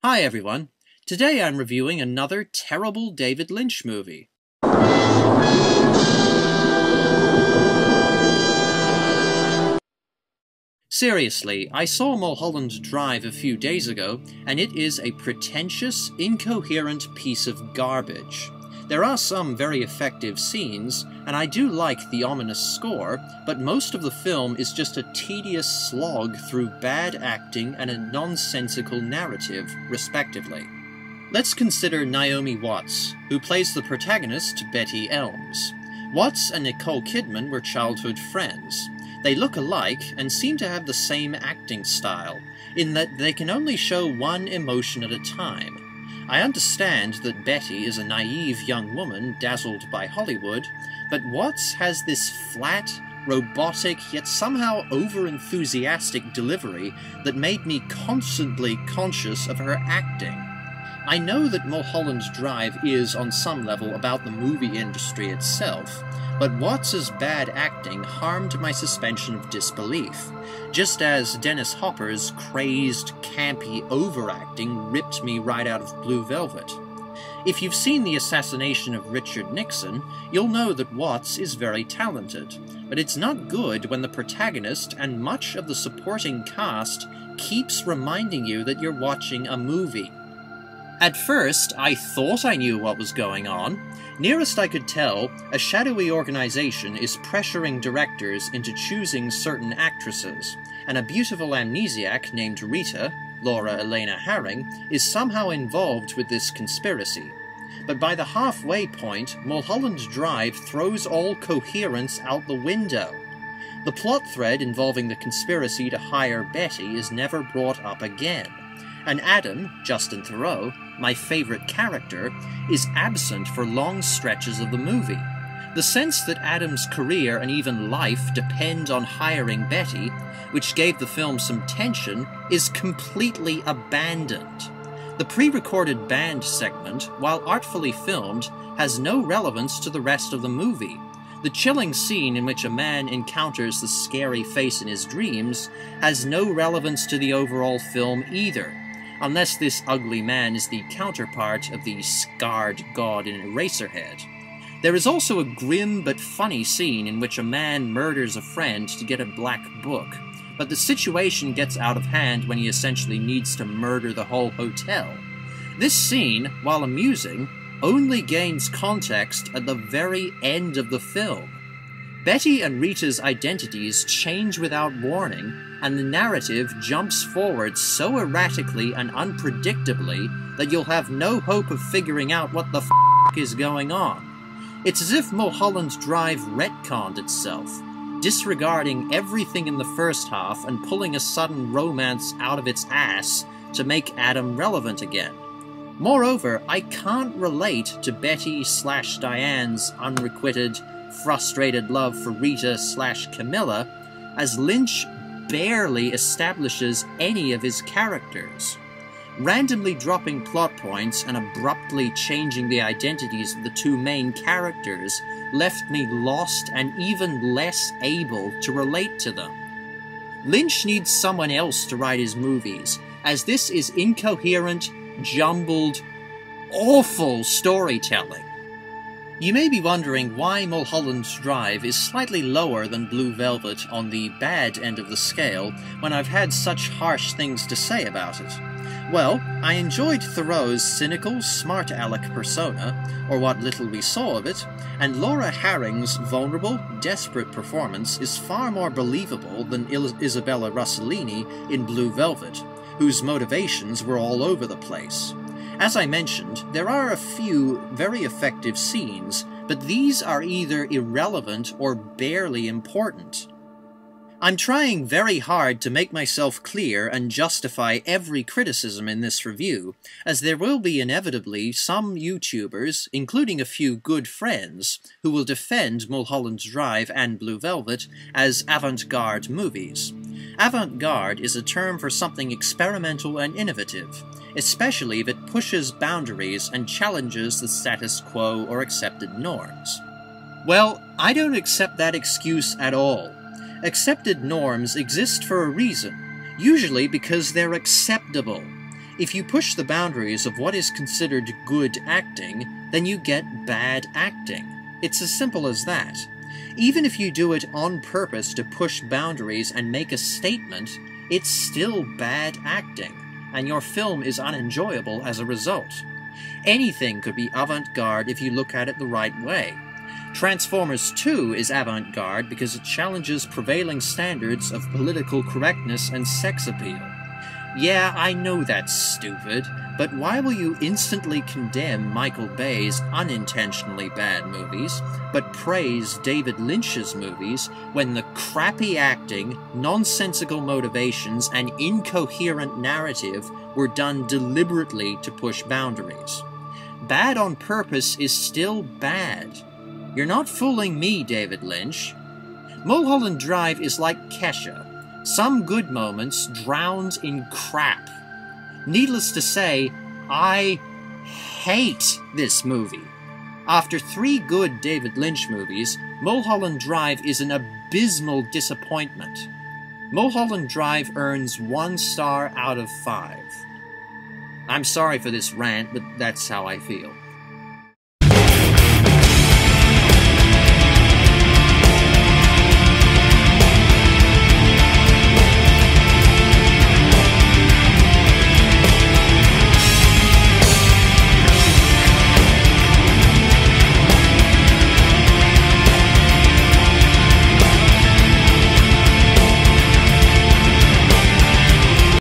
Hi everyone, today I'm reviewing another terrible David Lynch movie. Seriously, I saw Mulholland Drive a few days ago, and it is a pretentious, incoherent piece of garbage. There are some very effective scenes, and I do like the ominous score, but most of the film is just a tedious slog through bad acting and a nonsensical narrative, respectively. Let's consider Naomi Watts, who plays the protagonist, Betty Elms. Watts and Nicole Kidman were childhood friends. They look alike and seem to have the same acting style, in that they can only show one emotion at a time. I understand that Betty is a naive young woman dazzled by Hollywood, but Watts has this flat, robotic, yet somehow over-enthusiastic delivery that made me constantly conscious of her acting. I know that Mulholland Drive is, on some level, about the movie industry itself, but Watts's bad acting harmed my suspension of disbelief, just as Dennis Hopper's crazed, campy overacting ripped me right out of Blue Velvet. If you've seen The Assassination of Richard Nixon, you'll know that Watts is very talented, but it's not good when the protagonist and much of the supporting cast keeps reminding you that you're watching a movie. At first, I thought I knew what was going on. Nearest I could tell, a shadowy organization is pressuring directors into choosing certain actresses, and a beautiful amnesiac named Rita, Laura Elena Herring, is somehow involved with this conspiracy. But by the halfway point, Mulholland Drive throws all coherence out the window. The plot thread involving the conspiracy to hire Betty is never brought up again. And Adam, Justin Theroux, my favorite character, is absent for long stretches of the movie. The sense that Adam's career and even life depend on hiring Betty, which gave the film some tension, is completely abandoned. The pre-recorded band segment, while artfully filmed, has no relevance to the rest of the movie. The chilling scene in which a man encounters the scary face in his dreams has no relevance to the overall film either, unless this ugly man is the counterpart of the scarred god in Eraserhead. There is also a grim but funny scene in which a man murders a friend to get a black book, but the situation gets out of hand when he essentially needs to murder the whole hotel. This scene, while amusing, only gains context at the very end of the film. Betty and Rita's identities change without warning, and the narrative jumps forward so erratically and unpredictably that you'll have no hope of figuring out what the f*** is going on. It's as if Mulholland Drive retconned itself, disregarding everything in the first half and pulling a sudden romance out of its ass to make Adam relevant again. Moreover, I can't relate to Betty/Diane's unrequited, frustrated love for Rita/Camilla, as Lynch barely establishes any of his characters. Randomly dropping plot points and abruptly changing the identities of the two main characters left me lost and even less able to relate to them. Lynch needs someone else to write his movies, as this is incoherent, jumbled, awful storytelling. You may be wondering why Mulholland Drive is slightly lower than Blue Velvet on the bad end of the scale when I've had such harsh things to say about it. Well, I enjoyed Theroux's cynical, smart aleck persona, or what little we saw of it, and Laura Herring's vulnerable, desperate performance is far more believable than Isabella Rossellini in Blue Velvet, whose motivations were all over the place. As I mentioned, there are a few very effective scenes, but these are either irrelevant or barely important. I'm trying very hard to make myself clear and justify every criticism in this review, as there will be inevitably some YouTubers, including a few good friends, who will defend Mulholland Drive and Blue Velvet as avant-garde movies. Avant-garde is a term for something experimental and innovative, especially if it pushes boundaries and challenges the status quo or accepted norms. Well, I don't accept that excuse at all. Accepted norms exist for a reason, usually because they're acceptable. If you push the boundaries of what is considered good acting, then you get bad acting. It's as simple as that. Even if you do it on purpose to push boundaries and make a statement, it's still bad acting, and your film is unenjoyable as a result. Anything could be avant-garde if you look at it the right way. Transformers 2 is avant-garde because it challenges prevailing standards of political correctness and sex appeal. Yeah, I know that's stupid, but why will you instantly condemn Michael Bay's unintentionally bad movies, but praise David Lynch's movies when the crappy acting, nonsensical motivations, and incoherent narrative were done deliberately to push boundaries? Bad on purpose is still bad. You're not fooling me, David Lynch. Mulholland Drive is like Kesha. Some good moments drowned in crap. Needless to say, I hate this movie. After 3 good David Lynch movies, Mulholland Drive is an abysmal disappointment. Mulholland Drive earns 1 star out of 5. I'm sorry for this rant, but that's how I feel.